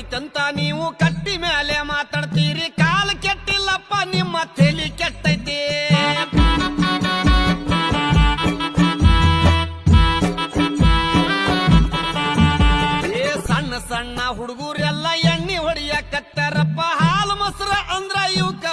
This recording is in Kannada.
ಕೆಟ್ಟೈತಂತ ನೀವು ಕಟ್ಟಿ ಮೇಲೆ ಮಾತಾಡ್ತೀರಿ ಕಾಲ ಕೆಟ್ಟಿಲ್ಲಪ್ಪ ನಿಮ್ಮ ತಲಿ ಕೆಟ್ಟೈತಿ ಏ ಸಣ್ಣ ಸಣ್ಣ ಹುಡುಗರೆಲ್ಲ ಎಣ್ಣೆ ಹೊಡಿಯ ಕತ್ತಾರಪ್ಪ ಹಾಲು ಮೊಸರ ಅಂದ್ರ ಇವಕ್ಕ